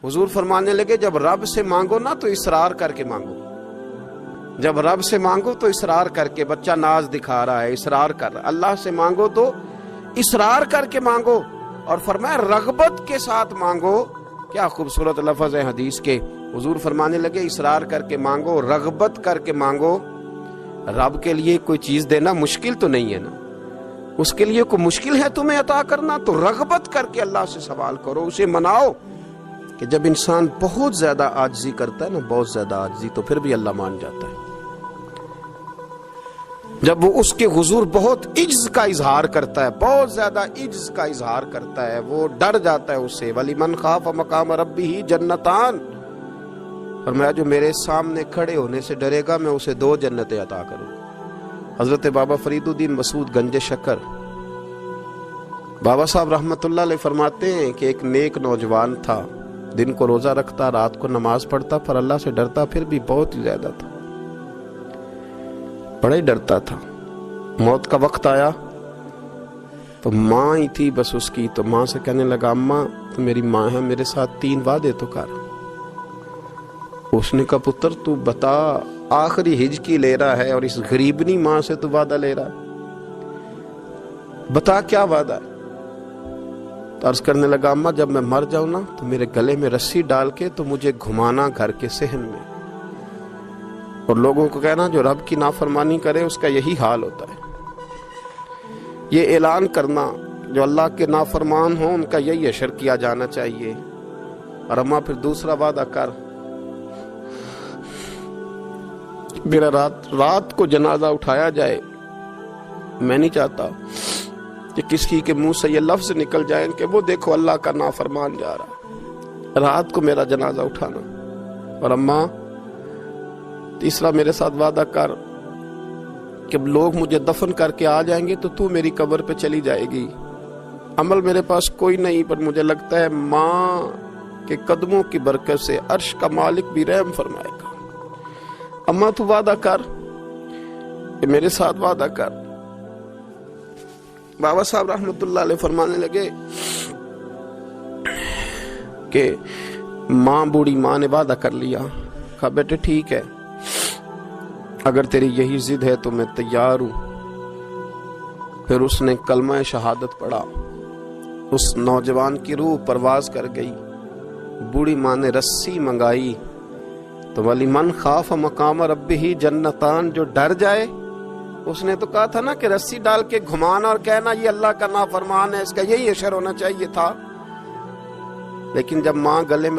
حضور فرمانے لگے جب رب سے مانگو نا تو اصرار کر کے مانگو، جب رب سے مانگو تو اصرار کر کے، بچہ ناز دکھا رہا ہے اصرار کر رہا ہے، اللہ سے مانگو تو اصرار کر کے مانگو، اور فرمایا رغبت کے ساتھ مانگو۔ کیا خوبصورت لفظ ہے حدیث کے۔ حضور فرمانے لگے اصرار کر کے مانگو، رغبت کر کے مانگو۔ رب کے لیے کوئی چیز دینا مشکل تو نہیں ہے نا، اس کے لیے کوئی مشکل ہے تمہیں عطا کرنا؟ تو رغبت کر کے اللہ سے سوال کرو، اسے مناؤ۔ کہ جب انسان بہت زیادہ عاجزی کرتا ہے نا، بہت زیادہ عاجزی، تو پھر بھی اللہ مان جاتا ہے۔ جب وہ اس کے حضور بہت عجز کا اظہار کرتا ہے، بہت زیادہ عجز کا اظہار کرتا ہے، وہ ڈر جاتا ہے اس سے۔ وَلِمَنْ خَافَ مَقَامَ رَبِّهِ جَنَّتَانِ، فرمایا جو میرے سامنے کھڑے ہونے سے ڈرے گا میں اسے 2 جنتیں عطا کروں۔ حضرت بابا فرید الدین مسعود گنج شکر بابا صاحب رحمت اللہ علیہ فرماتے ہیں کہ ایک نیک نوجوان تھا، دن کو روزہ رکھتا، رات کو نماز پڑھتا، پر اللہ سے ڈرتا پھر بھی بہت ہی زیادہ تھا، بڑا ہی ڈرتا تھا۔ موت کا وقت آیا تو ماں ہی تھی بس اس کی، تو ماں سے کہنے لگا اماں تو میری ماں ہے، میرے ساتھ 3 وعدے تو کر۔ اس نے کہا پتر تو بتا، آخری ہج کی لے رہا ہے اور اس غریبنی ماں سے تو وعدہ لے رہا ہے، بتا کیا وعدہ ہے؟ تو عرض کرنے لگا اماں جب میں مر جاؤں نا تو میرے گلے میں رسی ڈال کے تو مجھے گھمانا گھر کے صحن میں، اور لوگوں کو کہنا جو رب کی نافرمانی کرے اس کا یہی حال ہوتا ہے۔ یہ اعلان کرنا جو اللہ کے نافرمان ہوں ان کا یہی اشر کیا جانا چاہیے۔ اور اماں پھر دوسرا وعدہ کر، میرا رات کو جنازہ اٹھایا جائے، میں نہیں چاہتا کہ کسی کے منہ سے یہ لفظ نکل جائیں کہ وہ دیکھو اللہ کا نافرمان جا رہا، رات کو میرا جنازہ اٹھانا۔ اور اماں تیسرا میرے ساتھ وعدہ کر کہ لوگ مجھے دفن کر کے آ جائیں گے تو میری قبر پہ چلی جائے گی، عمل میرے پاس کوئی نہیں، پر مجھے لگتا ہے ماں کے قدموں کی برکت سے عرش کا مالک بھی رحم فرمائے گا۔ اماں تو وعدہ کر کہ میرے ساتھ وعدہ کر۔ بابا صاحب رحمت اللہ علیہ فرمانے لگے کہ ماں بوڑھی ماں نے وعدہ کر لیا۔ کہا بیٹے ٹھیک ہے، اگر تیری یہی ضد ہے تو میں تیار ہوں۔ پھر اس نے کلمہ شہادت پڑھا، اس نوجوان کی روح پرواز کر گئی۔ بوڑھی ماں نے رسی منگائی تو وَلِمَنْ خَافَ مَقَامَ رَبِّهِ جَنَّتَانِ، جو ڈر جائے، اس نے تو کہا تھا نا کہ رسی ڈال کے گھمانا اور کہنا یہ اللہ کا نافرمان ہے، اس کا یہی اشر ہونا چاہیے تھا، لیکن جب ماں گلے میں